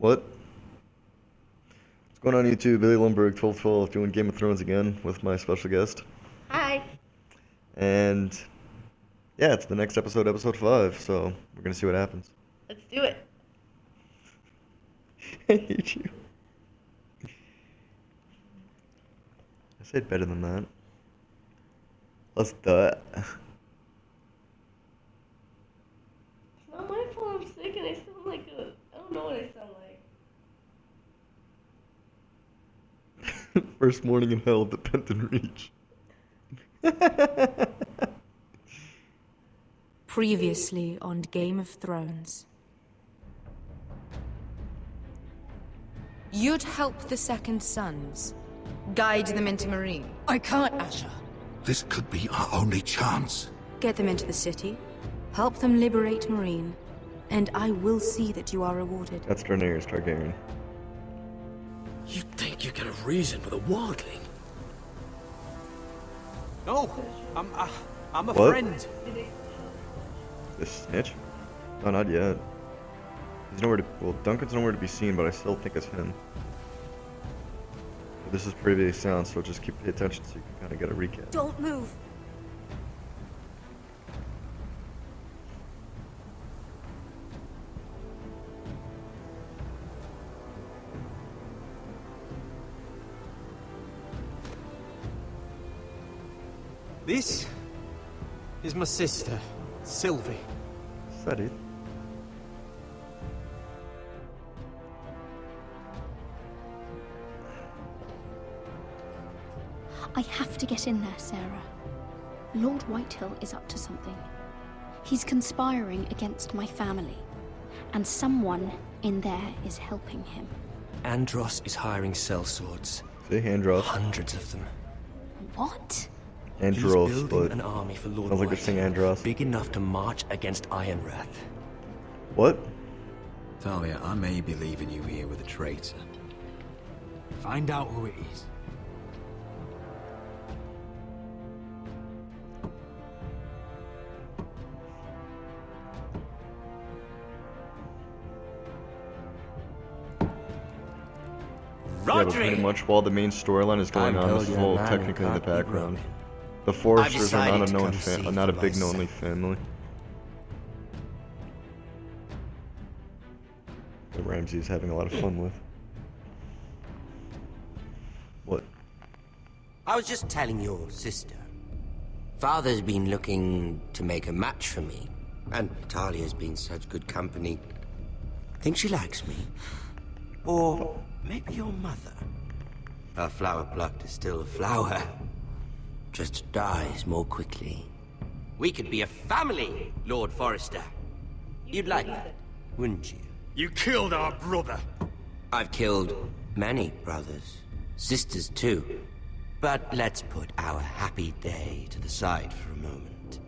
What? What's going on YouTube? Billy Lundberg, 1212, doing Game of Thrones again with my special guest. Hi. And yeah, it's the next episode, episode 5, so we're gonna see what happens. Let's do it. I hate you. I said better than that. Let's do it. It's not my fault I'm sick and I sound like a... I don't know what I sound like. First morning in hell at the Penton Reach. Previously on Game of Thrones. You'd help the Second Sons. Guide them into Marine. I can't, Asher. This could be our only chance. Get them into the city. Help them liberate Marine. And I will see that you are rewarded. That's Daenerys Targaryen. You think you can have reason with a wildling? No, I'm a What? friend. This snitch? No, not yet. He's nowhere to... Well, Duncan's nowhere to be seen, but I still think it's him. But this is previous sound, so just pay attention so you can kind of get a recap. Don't move. This is my sister, Sylvie. Is that it? I have to get in there, Sarah. Lord Whitehill is up to something. He's conspiring against my family, and someone in there is helping him. Andros is hiring sellswords. See, Andros. Hundreds of them. What? Andros, He's building but... an army for Lord Sounds like they're Whitehill, saying Andros. big enough to march against Ironrath. What? Talia, I may be leaving you here with a traitor. Find out who it is. Yeah, but pretty much while the main storyline is going on, this is all technically in the background. The Foresters are not a known not a big known family. That Ramsay is having a lot of fun with. What? I was just telling your sister. Father's been looking to make a match for me, and Talia's been such good company. Think she likes me? Or maybe your mother? A flower plucked is still a flower. Just dies more quickly. We could be a family, Lord Forrester. You'd like that, wouldn't you? You killed our brother. I've killed many brothers, sisters too. But let's put our happy day to the side for a moment.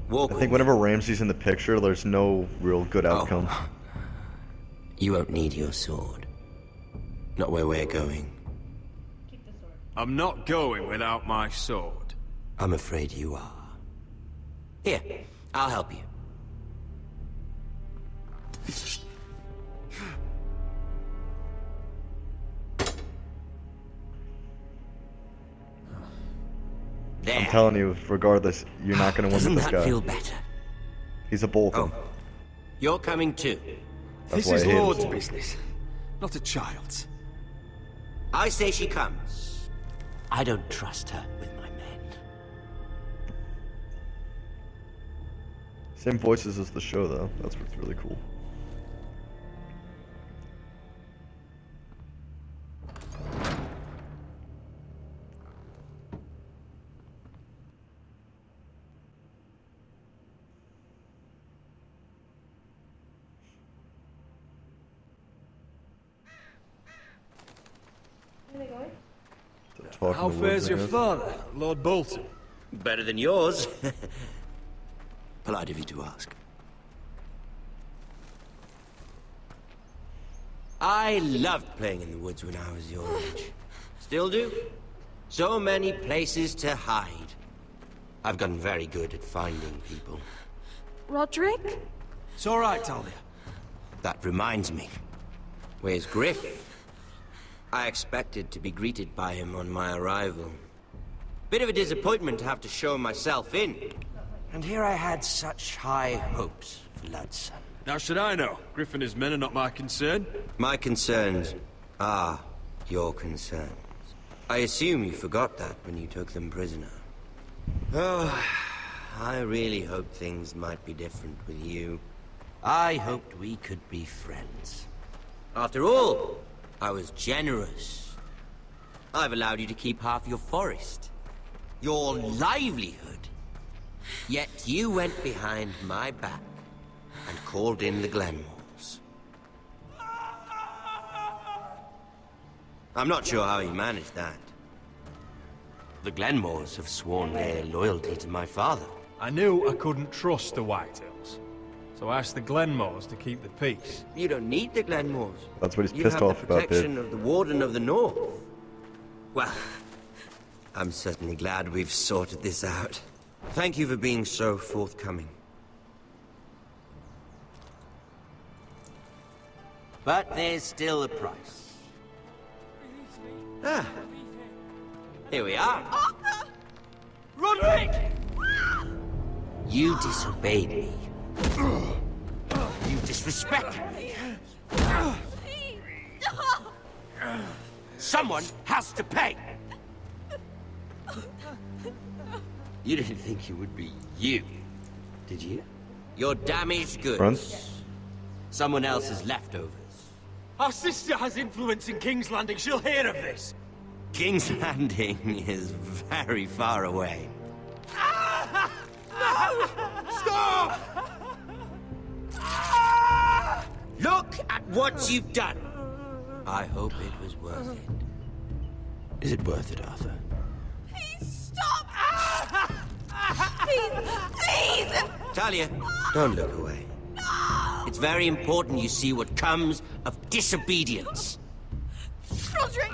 Walk I think whenever Ramsay's in the picture, there's no real good outcome. Oh. You won't need your sword. Not where we're going. Keep the sword. I'm not going without my sword. I'm afraid you are. Here, I'll help you. There. I'm telling you, regardless, you're not going to win Doesn't with this that guy. feel better? He's a Bolton. Oh, you're coming too. That's This why is I hate him. Lord's business, not a child's. I say she comes. I don't trust her with my men. Same voices as the show, though. That's what's really cool. Where are they going? Talking How to fares Woods, I your guess. father, Lord Bolton? Better than yours. Polite of you to ask. I loved playing in the woods when I was your age. Still do. So many places to hide. I've gotten very good at finding people. Roderick? It's all right, Talia. That reminds me. Where's Griff? I expected to be greeted by him on my arrival. Bit of a disappointment to have to show myself in. And here I had such high hopes for Ludson. Now should I know? Griff and his men are not my concern. My concerns are your concerns. I assume you forgot that when you took them prisoner. Oh, I really hoped things might be different with you. I hoped we could be friends. After all, I was generous. I've allowed you to keep half your forest. Your livelihood. Yet you went behind my back and called in the Glenmores. I'm not sure how you managed that. The Glenmores have sworn their loyalty to my father. I knew I couldn't trust the Whitehills, so I asked the Glenmores to keep the peace. You don't need the Glenmores. That's what he's You pissed have off the about, protection Bit. of the Warden of the North. Well, I'm certainly glad we've sorted this out. Thank you for being so forthcoming. But there's still a price. Ah, here we are. Arthur! Roderick! You disobeyed me. You disrespected me. Someone has to pay. You didn't think it would be you, did you? Your damaged goods. Front. Someone else's leftovers. Our sister has influence in King's Landing. She'll hear of this. King's Landing is very far away. Stop! Look at what you've done. I hope it was worth it. Is it worth it, Arthur? Please stop! Please! Talia, don't look away. It's very important you see what comes of disobedience. Roderick!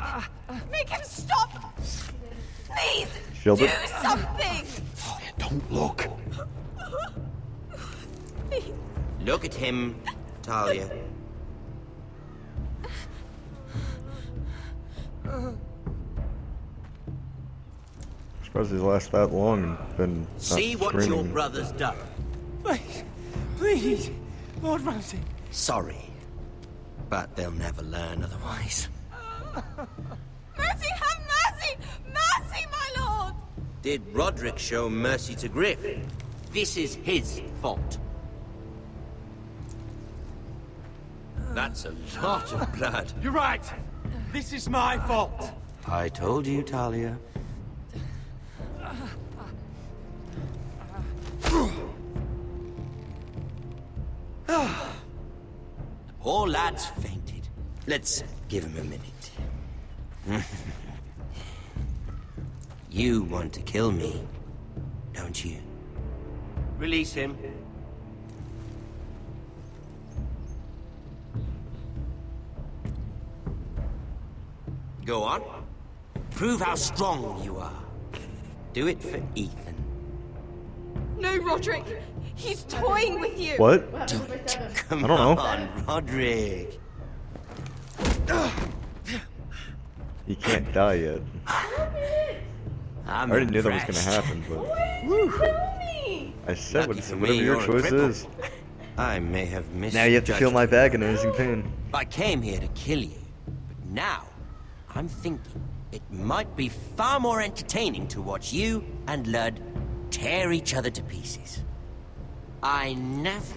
Make him stop! Please! Shield do it. something! Don't look. Please. Look at him, Talia. Surprised he's lasted that long and been not See what your screaming. brother's done. Please, Lord Ramsay. Sorry, but they'll never learn otherwise. Mercy, have mercy! Mercy, my lord! Did Roderick show mercy to Griff? This is his fault. That's a lot of blood. You're right. This is my fault. I told you, Talia. The poor lad's fainted. Let's give him a minute. You want to kill me, don't you? Release him. Go on. Prove how strong you are. Do it for Ethan. No, Roderick! He's toying with you! What? Do it. Come I don't know. on, Roderick. He can't die yet. I already knew that was gonna happen, but Tell me! I said Lucky for me, whatever your you're a choice cripple. is. I may have missed. Now you have to feel my agonizing pain. I came here to kill you, but now I'm thinking it might be far more entertaining to watch you and Lud tear each other to pieces. I never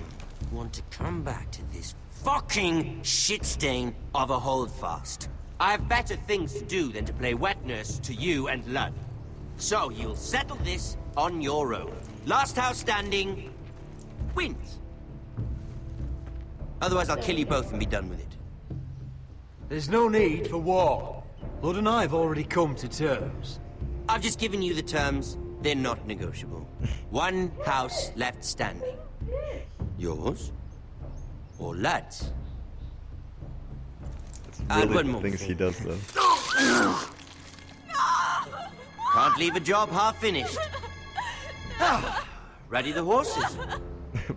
want to come back to this fucking shit stain of a holdfast. I have better things to do than to play wet nurse to you and Lud. So you'll settle this on your own. Last house standing wins. Otherwise I'll kill you both and be done with it. There's no need for war. Lord and I have already come to terms. I've just given you the terms. They're not negotiable. One house left standing. Yours or Lud's? It's And really one the more things thing. he does though. Can't leave a job half finished. Ready the horses?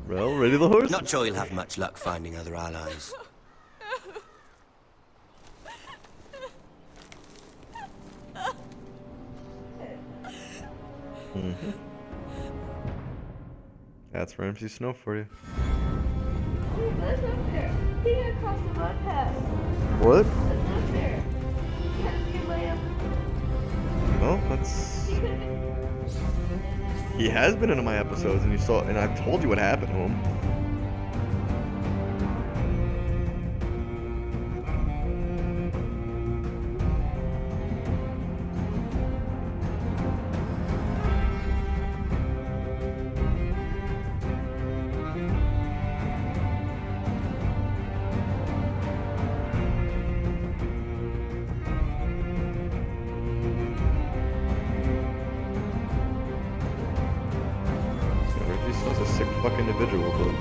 Well, ready the horse? Not sure you'll have much luck finding other allies. Mm-hmm. That's Ramsay Snow for you. Oh, that's not fair. He got across the mud path. What? That's not fair. He had to be in my episode. No, that's. He could be. He has been in my episodes, and you saw, and I told you what happened to him. He's a sick fucking individual, but.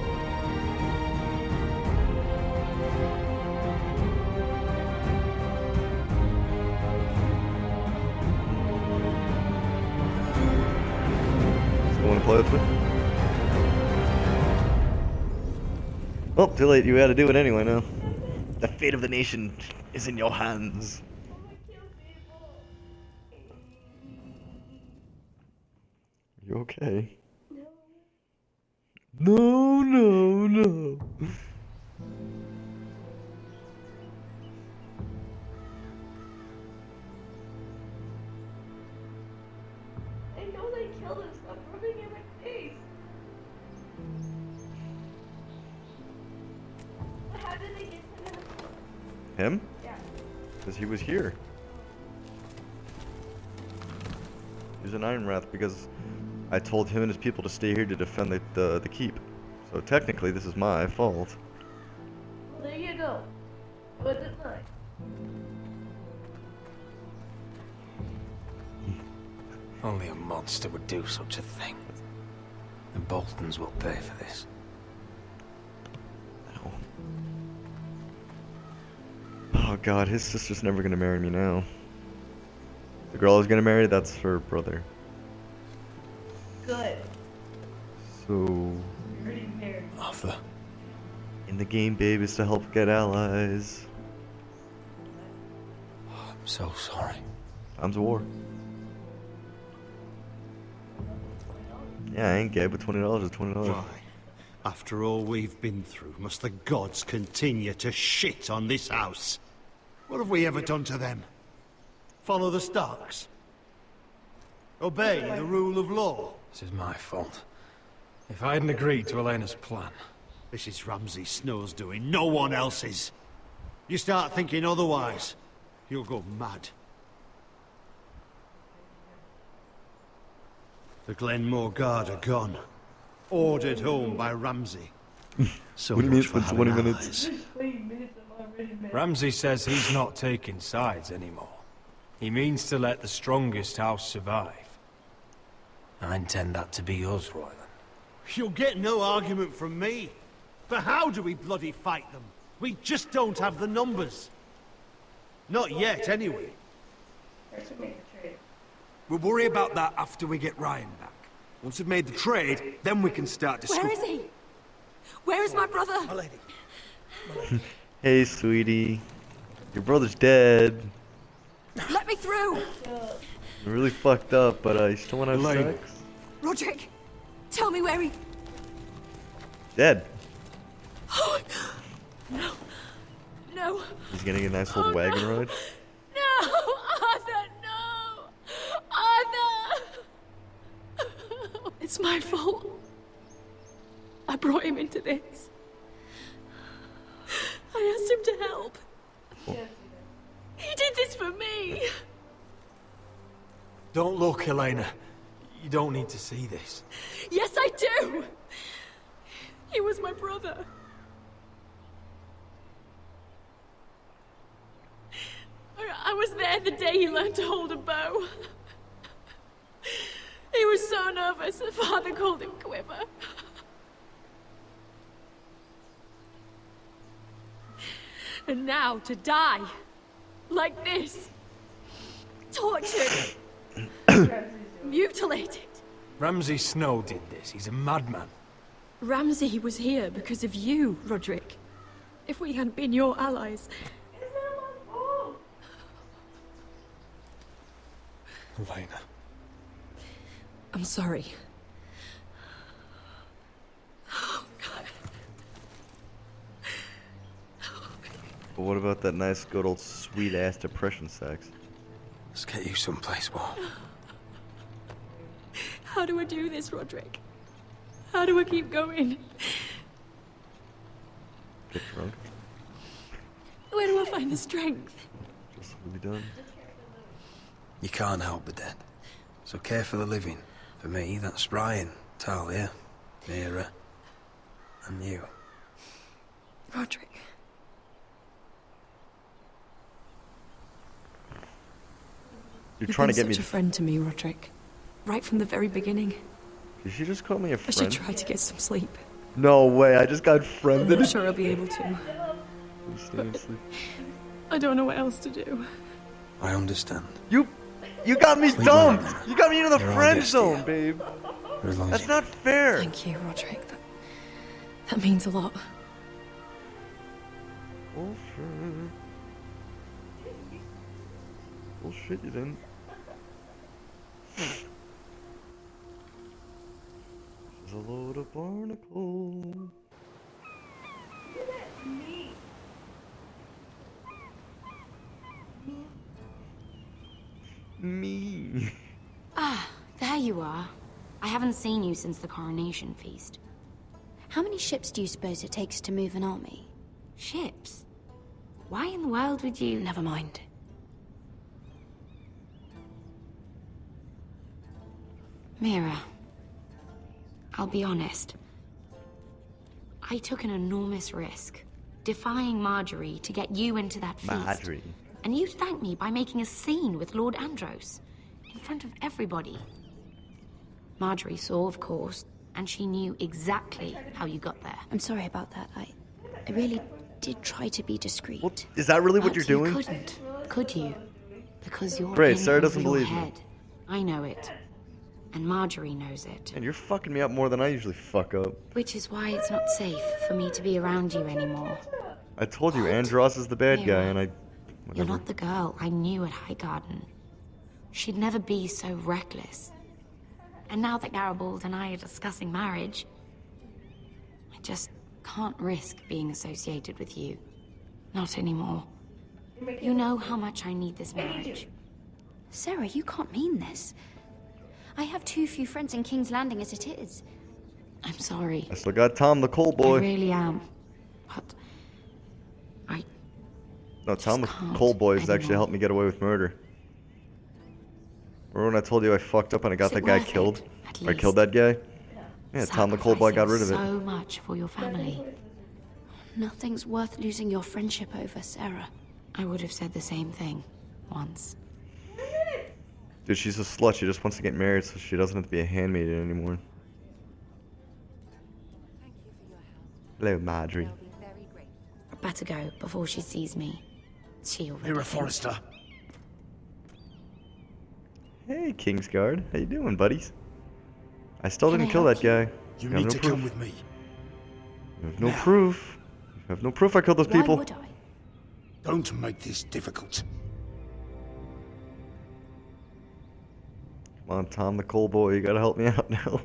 Still wanna play with me? Well, too late. You had to do it anyway now. The fate of the nation is in your hands. You okay? No, no, no. I know they killed him. Stop rubbing in my face. But how did they get to him? Him? Yeah. Because he was here. He was an Iron Wrath because I told him and his people to stay here to defend the keep. So technically, this is my fault. Well, there you go. It wasn't mine. Only a monster would do such a thing. The Boltons will pay for this. Ow. Oh god, his sister's never gonna marry me now. The girl I was gonna marry, that's her brother. Good. So... You're already married. Arthur. In the game, babe, is to help get allies. I'm so sorry. Time's a war. Yeah, I ain't gay, but $20 is $20. Why? After all we've been through, must the gods continue to shit on this house? What have we ever done to them? Follow the Starks? Obey the rule of law? This is my fault. If I hadn't agreed to Elena's plan... This is Ramsay Snow's doing, no one else's. You start thinking otherwise, you'll go mad. The Glenmore Guard are gone. Ordered home by Ramsay. So 20 much minutes for for having 20 minutes. allies. 20 minutes I'm already married. Ramsay says he's not taking sides anymore. He means to let the strongest house survive. I intend that to be yours, Royland. You'll get no argument from me. But how do we bloody fight them? We just don't have the numbers. Not yet, anyway. First we make a trade. We'll worry about that after we get Ryan back. Once we've made the trade, then we can start discussing. Where is he? Where is my brother? My lady. Hey, sweetie. Your brother's dead. Let me through! You're really fucked up, but you still wanna have Elaine. sex? Roderick, tell me where he... Dead. No. No. He's getting a nice little wagon ride. No! Arthur, no! Arthur! It's my fault. I brought him into this. I asked him to help. He did this for me. Don't look, Elena. You don't need to see this. Yes, I do. He was my brother. I was there the day he learned to hold a bow. He was so nervous, the father called him Quiver. And now to die. Like this. Tortured. Mutilated. Ramsay Snow did this. He's a madman. Ramsay was here because of you, Roderick. If we hadn't been your allies... It's not my fault. Elena. I'm sorry. But what about that nice, good old sweet-ass depression sex? Let's get you someplace warm. How do I do this, Roderick? How do I keep going? Get drunk. Where do I find the strength? Just will be done. You can't help the dead. So care for the living. For me, that's Ryan, Talia, Mira, and you. Roderick. You're trying to get me. Such a friend to me, Roderick. Right from the very beginning. Did she just call me a I friend? should try to get some sleep. No way, I just got I'm friended. not sure I'll be able to. But I don't know what else to do. I understand. You got me Sleep dumped! well, then. You got me into the You're all friend guessed, zone, yeah. babe. For as long as That's you- not fair. Thank you, Roderick. That means a lot. Bullshit. Bullshit, you didn't. This is a load of barnacles. Me. Ah, there you are. I haven't seen you since the coronation feast. How many ships do you suppose it takes to move an army? Ships? Why in the world would you... Never mind. Mira, I'll be honest. I took an enormous risk, defying Marjorie to get you into that feast. Marjorie. And you thanked me by making a scene with Lord Andros, in front of everybody. Marjorie saw, of course, and she knew exactly how you got there. I'm sorry about that. I really did try to be discreet. Well, is that really what But you're doing? You couldn't, could you? Because you're Great, in Sarah over doesn't your believe me. head. I know it. And Marjorie knows it. And you're fucking me up more than I usually fuck up. Which is why it's not safe for me to be around you anymore. I told you, Andros is the bad guy, and I... You're Whatever. not the girl I knew at Highgarden. She'd never be so reckless. And now that Garibald and I are discussing marriage, I just can't risk being associated with you. Not anymore. You know how much I need this marriage. Sarah, you can't mean this. I have too few friends in King's Landing as it is. I'm sorry. I still got Tom the Coal Boy. I really am. But No, Tom the can't Coal Boy has actually anymore. helped me get away with murder. Remember when I told you I fucked up and I got Is that it guy worth killed? it, at Or I killed least? that guy? Yeah, Tom the Coal Boy got rid of it. So much for your family. Nothing's worth losing your friendship over, Sarah. I would have said the same thing once. Dude, she's a slut. She just wants to get married so she doesn't have to be a handmaiden anymore. Hello, Marjorie. I better go before she sees me. She already Mira thinks- Forrester. Hey, Kingsguard. How you doing, buddies? I still Can didn't I kill help that guy. You have need no to proof. come with me. You have no proof. You have no proof I killed those Why people. would I? Don't make this difficult. Come on, Tom the Coal Boy. You gotta help me out now.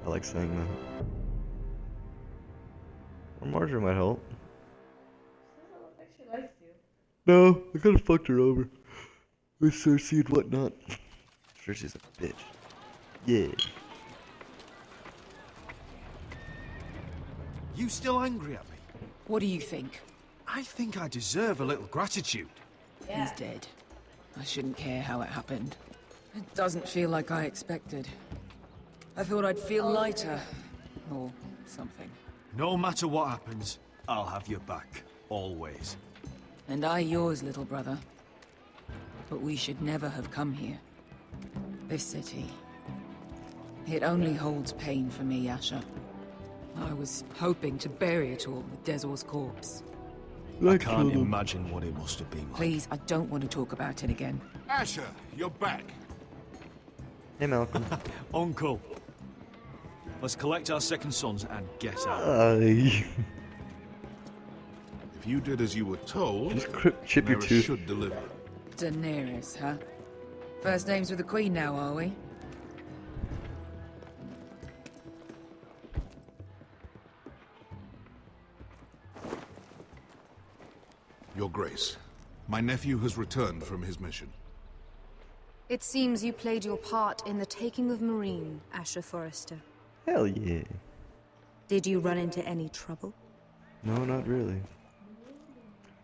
I like saying that. Or Marjorie might help. She likes you. No, I could have fucked her over. With Cersei and whatnot. Cersei's a bitch. Yeah. You still angry at me? What do you think? I think I deserve a little gratitude. He's dead. I shouldn't care how it happened. It doesn't feel like I expected. I thought I'd feel lighter. Or something. No matter what happens, I'll have your back. Always. And I yours, little brother. But we should never have come here. This city. It only holds pain for me, Asher. I was hoping to bury it all with Dezor's corpse. I can't imagine what it must have been like. Please, I don't want to talk about it again. Asher, you're back. Hey, Malcolm. Uncle. Let's collect our second sons and get out. Aye. If you did as you were told, Just chip your Mira tooth. should deliver. Daenerys, huh? First names with the Queen now, are we? Your Grace, my nephew has returned from his mission. It seems you played your part in the taking of Marine, Asher Forrester. Hell yeah. Did you run into any trouble? No, not really.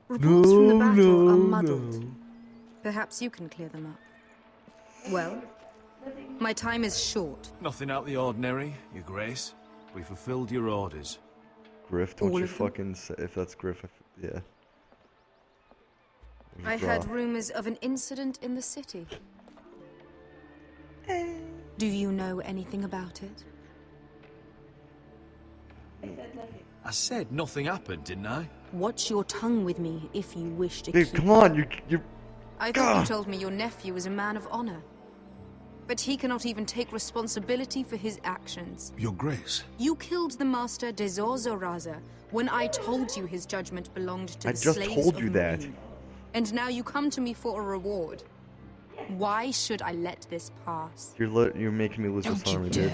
Reports from the battle are muddled. Perhaps you can clear them up. Well, my time is short. Nothing out of the ordinary, Your Grace. We fulfilled your orders. Griff, don't you fucking say if that's Griff. Yeah. I heard rumors of an incident in the city. Do you know anything about it? I said nothing happened, didn't I? Watch your tongue with me if you wish to Dude, keep... come on, you... I thought you told me your nephew was a man of honor. But he cannot even take responsibility for his actions. Your Grace. You killed the master Dezor Zoraza when I told you his judgment belonged to the slaves of I just told you that. Marine. And now you come to me for a reward. Why should I let this pass? You're making me lose this army, dude.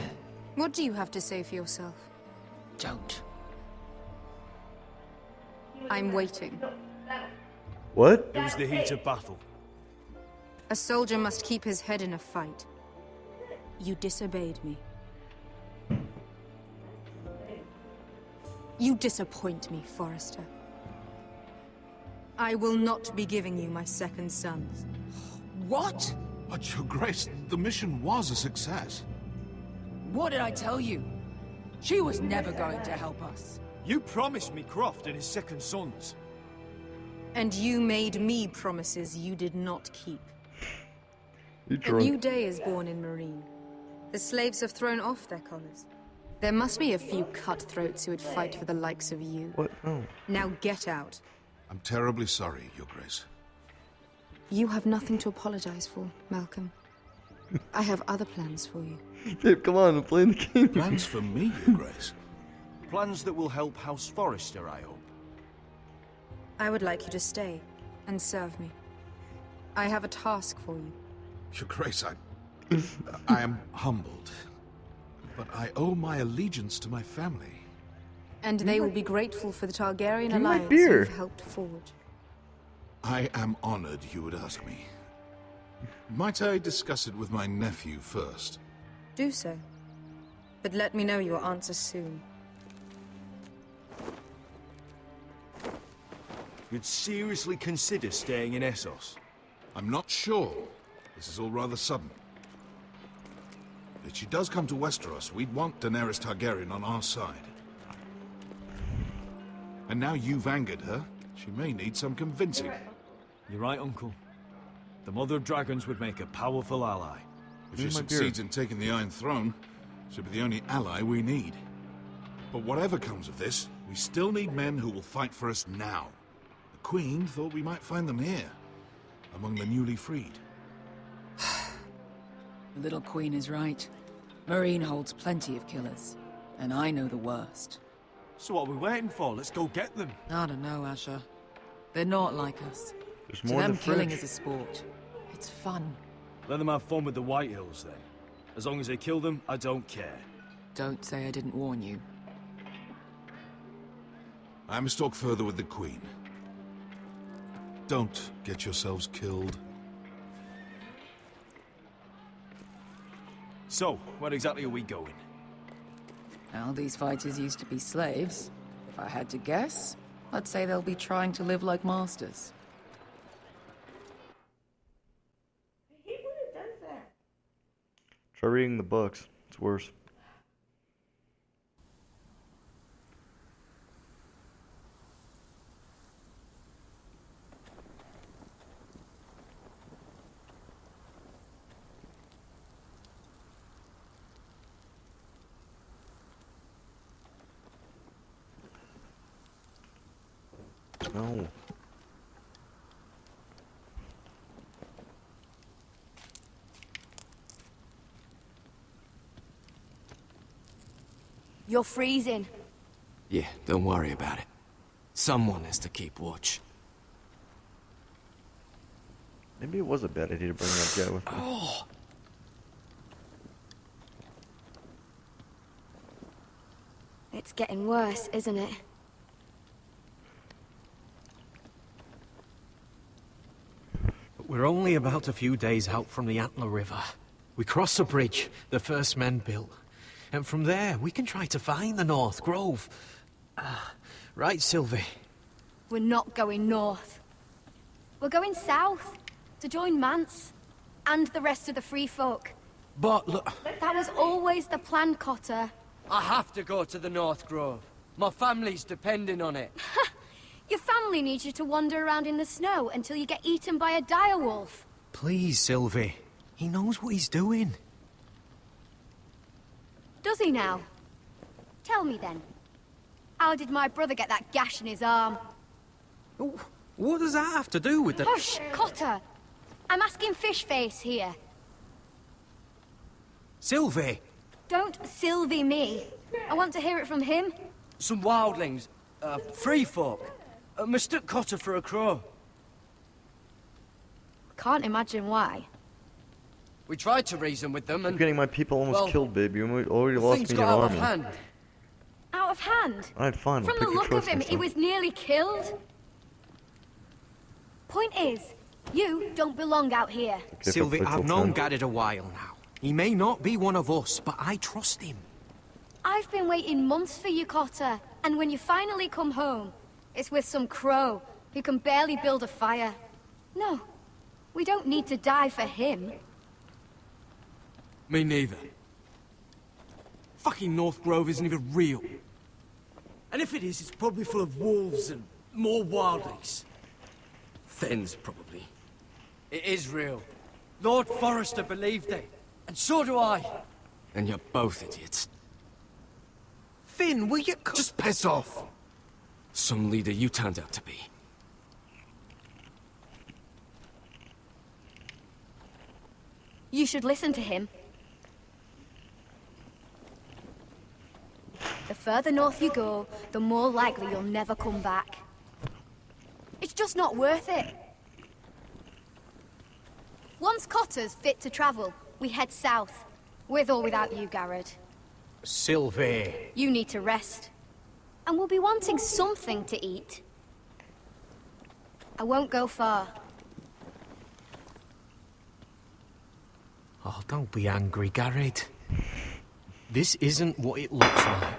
What do you have to say for yourself? Don't. I'm waiting. What? It was the heat of battle. A soldier must keep his head in a fight. You disobeyed me. You disappoint me, Forrester. I will not be giving you my second sons. What? But Your Grace, the mission was a success. What did I tell you? She was never going to help us. You promised me Croft and his second sons. And you made me promises you did not keep. A new day is born in Marine. The slaves have thrown off their collars. There must be a few cutthroats who would fight for the likes of you. What? Oh. Now get out. I'm terribly sorry, Your Grace. You have nothing to apologize for, Malcolm. I have other plans for you. Babe, come on, I'm playing the game. Plans for me, Your Grace? Plans that will help House Forrester, I hope. I would like you to stay and serve me. I have a task for you. Your Grace, I am humbled. But I owe my allegiance to my family. And they will be grateful for the Targaryen Give me my alliance beer. you've helped forge. I am honored you would ask me. Might I discuss it with my nephew first? Do so. But let me know your answer soon. You'd seriously consider staying in Essos? I'm not sure. This is all rather sudden. If she does come to Westeros, we'd want Daenerys Targaryen on our side. And now you've angered her, she may need some convincing. You're right, Uncle. The Mother of Dragons would make a powerful ally. If she succeeds in taking the Iron Throne, she'll be the only ally we need. But whatever comes of this, we still need men who will fight for us now. The Queen thought we might find them here, among the newly freed. The little queen is right. Marine holds plenty of killers, and I know the worst. So what are we waiting for? Let's go get them. I don't know, Asher. They're not like us. There's To more them, than killing fridge. is a sport. It's fun. Let them have fun with the White Hills, then. As long as they kill them, I don't care. Don't say I didn't warn you. I must talk further with the Queen. Don't get yourselves killed. So, where exactly are we going? Now, these fighters used to be slaves. If I had to guess, I'd say they'll be trying to live like masters. I hate when it does that. Try reading the books. It's worse. No. You're freezing. Yeah, don't worry about it. Someone has to keep watch. Maybe it was a bad idea to bring that guy with me. Oh. It's getting worse, isn't it? We're only about a few days out from the Antler River. We cross a bridge the first men built. And from there, we can try to find the North Grove. Right, Sylvie? We're not going north. We're going south, to join Mance, and the rest of the free folk. But look... That was always the plan, Cotter. I have to go to the North Grove. My family's depending on it. Your family needs you to wander around in the snow until you get eaten by a direwolf. Please, Sylvie. He knows what he's doing. Does he now? Tell me then. How did my brother get that gash in his arm? What does that have to do with the... Hush, Cotter! I'm asking Fishface here. Sylvie! Don't Sylvie me. I want to hear it from him. Some wildlings, free folk, mistook Cotter for a crow. Can't imagine why. We tried to reason with them and... You're getting my people almost killed, baby. You already lost things me got an out army. of hand. Out of hand? Alright, fine. From Pick the your look of choice him, next he time. was nearly killed. Point is, you don't belong out here. Okay, Sylvie, I've known friend. Garrett a while now. He may not be one of us, but I trust him. I've been waiting months for you, Cotter. And when you finally come home, it's with some crow who can barely build a fire. No, we don't need to die for him. Me neither. Fucking North Grove isn't even real. And if it is, it's probably full of wolves and more wildlings. Thens, probably. It is real. Lord Forrester believed it. And so do I. And you're both idiots. Finn, will you... Just piss off! Some leader you turned out to be. You should listen to him. The further north you go, the more likely you'll never come back. It's just not worth it. Once Cotter's fit to travel, we head south. With or without you, Garrett. Sylvie. You need to rest. And we'll be wanting something to eat. I won't go far. Oh, don't be angry, Garrett. This isn't what it looks like.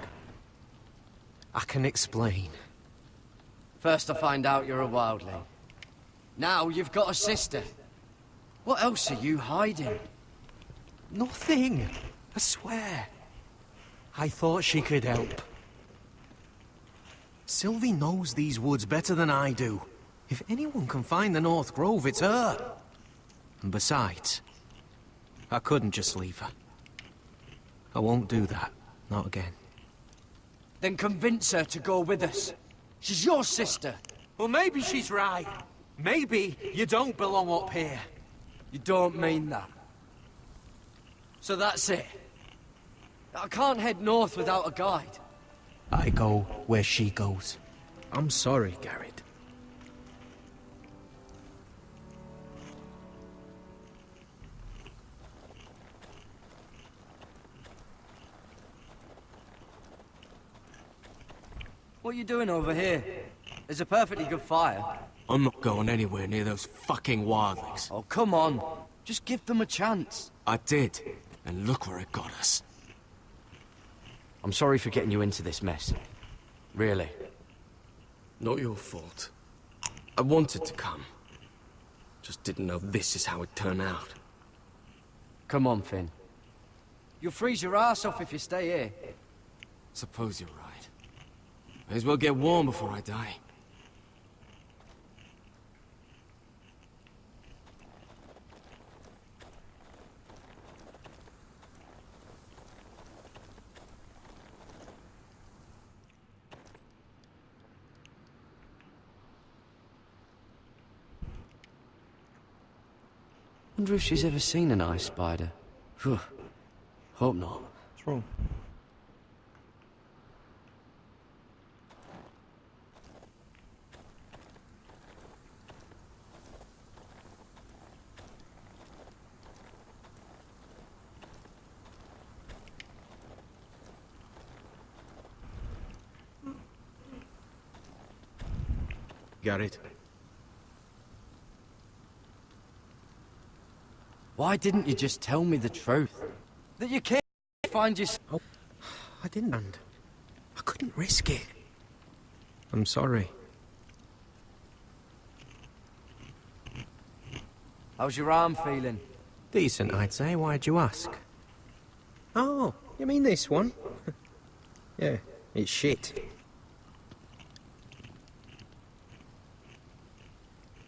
I can explain. First I find out you're a wildling. Now you've got a sister. What else are you hiding? Nothing. I swear. I thought she could help. Sylvie knows these woods better than I do. If anyone can find the North Grove, it's her. And besides, I couldn't just leave her. I won't do that. Not again. Then convince her to go with us. She's your sister. Well, maybe she's right. Maybe you don't belong up here. You don't mean that. So that's it. I can't head north without a guide. I go where she goes. I'm sorry, Garrett. What are you doing over here? There's a perfectly good fire. I'm not going anywhere near those fucking wildlings. Oh, come on. Just give them a chance. I did, and look where it got us. I'm sorry for getting you into this mess. Really. Not your fault. I wanted to come. Just didn't know this is how it'd turn out. Come on, Finn. You'll freeze your ass off if you stay here. Suppose you're right. May as well get warm before I die. Wonder if she's ever seen an ice spider. Phew. Hope not. What's wrong? Garrett. Why didn't you just tell me the truth? That you can't find yourself... Oh, I didn't. I couldn't risk it. I'm sorry. How's your arm feeling? Decent, I'd say. Why'd you ask? Oh, you mean this one? Yeah, it's shit.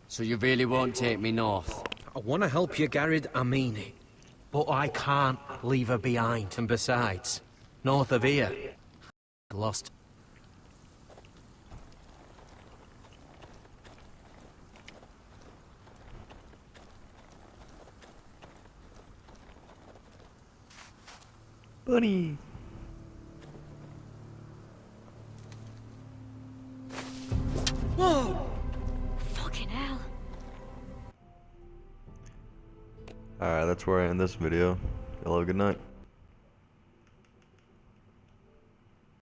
So you really won't take me north? I want to help you, Garrett, I mean it. But I can't leave her behind. And besides, north of here, lost. Bunny. Whoa! Fucking hell. Alright, that's where I end this video. Hello, good night.